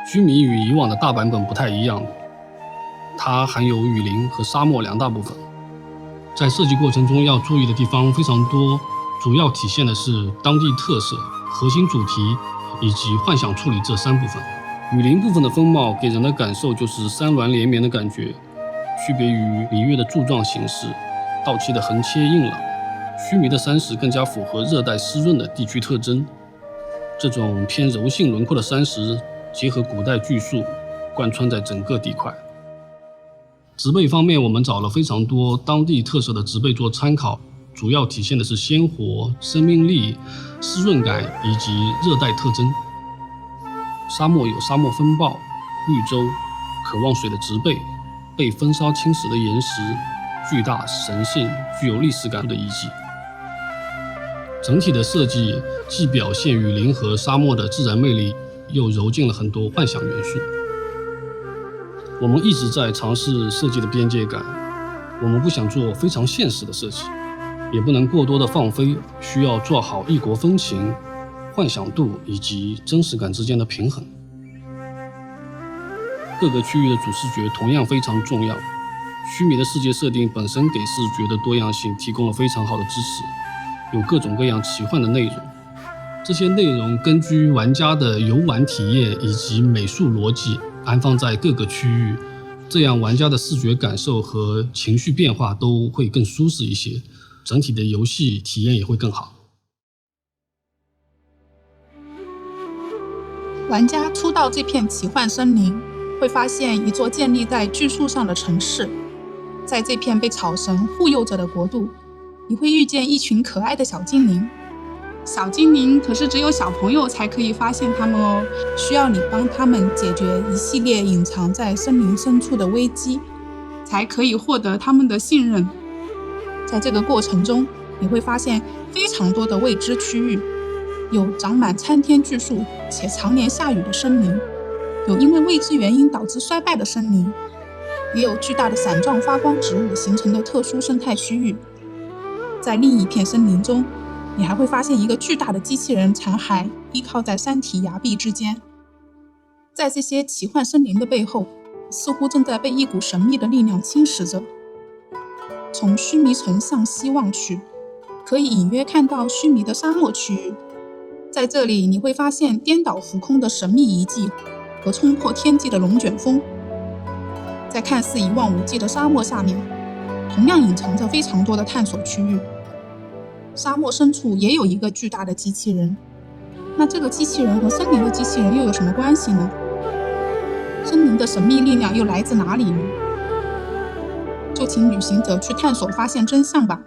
须弥与以往的大版本不太一样，它含有雨林和沙漠两大部分。在设计过程中要注意的地方非常多，主要体现的是当地特色、核心主题以及幻想处理这三部分。雨林部分的风貌给人的感受就是山峦连绵的感觉，区别于里约的柱状形式、倒砌的横切硬朗。须弥的山石更加符合热带湿润的地区特征，这种偏柔性轮廓的山石结合古代巨树，贯穿在整个地块。植被方面，我们找了非常多当地特色的植被做参考，主要体现的是鲜活、生命力、湿润感以及热带特征。沙漠有沙漠风暴、绿洲、渴望水的植被、被风沙侵蚀的岩石、巨大、神性、具有历史感的遗迹。整体的设计既表现雨林和沙漠的自然魅力，又揉进了很多幻想元素。我们一直在尝试设计的边界感，我们不想做非常现实的设计，也不能过多的放飞，需要做好异国风情、幻想度以及真实感之间的平衡。各个区域的主视觉同样非常重要，须弥的世界设定本身给视觉的多样性提供了非常好的支持，有各种各样奇幻的内容。这些内容根据玩家的游玩体验以及美术逻辑安放在各个区域，这样玩家的视觉感受和情绪变化都会更舒适一些，整体的游戏体验也会更好。玩家初到这片奇幻森林，会发现一座建立在巨树上的城市。在这片被草神护佑着的国度，你会遇见一群可爱的小精灵。小精灵可是只有小朋友才可以发现它们哦，需要你帮他们解决一系列隐藏在森林深处的危机，才可以获得他们的信任。在这个过程中，你会发现非常多的未知区域，有长满参天巨树且常年下雨的森林，有因为未知原因导致衰败的森林，也有巨大的伞状发光植物形成的特殊生态区域。在另一片森林中，你还会发现一个巨大的机器人残骸依靠在山体崖壁之间。在这些奇幻森林的背后，似乎正在被一股神秘的力量侵蚀着。从须弥城向西望去，可以隐约看到须弥的沙漠区域。在这里，你会发现颠倒浮空的神秘遗迹和冲破天际的龙卷风。在看似一望无际的沙漠下面，同样隐藏着非常多的探索区域。沙漠深处也有一个巨大的机器人，那这个机器人和森林的机器人又有什么关系呢？森林的神秘力量又来自哪里呢？就请旅行者去探索发现真相吧。